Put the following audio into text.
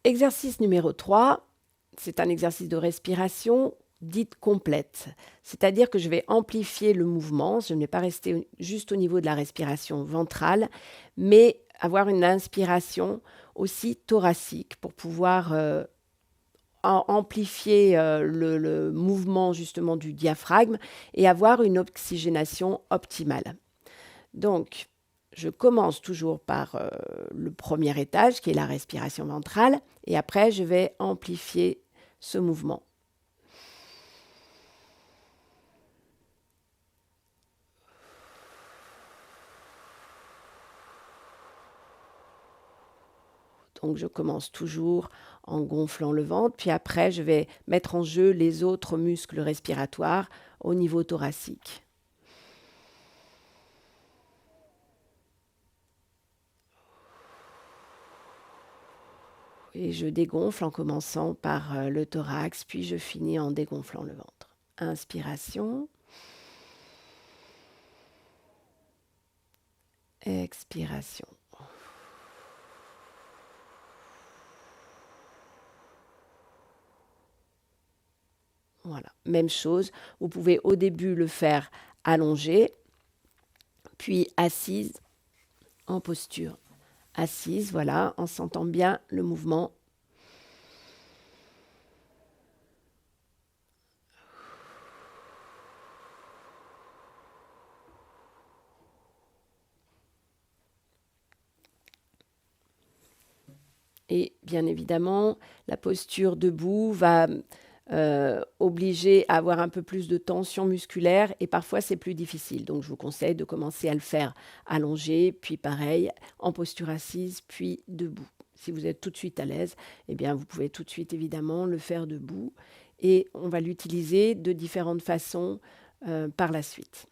Exercice numéro 3, c'est un exercice de respiration dite complète. C'est-à-dire que je vais amplifier le mouvement, je ne vais pas rester juste au niveau de la respiration ventrale, mais avoir une inspiration aussi thoracique pour pouvoir amplifier le mouvement justement du diaphragme et avoir une oxygénation optimale. Donc, je commence toujours par le premier étage qui est la respiration ventrale et après je vais amplifier ce mouvement. Donc je commence toujours en gonflant le ventre, puis après je vais mettre en jeu les autres muscles respiratoires au niveau thoracique. Et je dégonfle en commençant par le thorax, puis je finis en dégonflant le ventre. Inspiration. Expiration. Voilà, même chose. Vous pouvez au début le faire allongé, puis assise en posture. Assise, voilà, en sentant bien le mouvement. Et bien évidemment, la posture debout va obliger à avoir un peu plus de tension musculaire et parfois c'est plus difficile. Donc je vous conseille de commencer à le faire allongé, puis pareil, en posture assise, puis debout. Si vous êtes tout de suite à l'aise, eh bien vous pouvez tout de suite évidemment le faire debout et on va l'utiliser de différentes façons par la suite.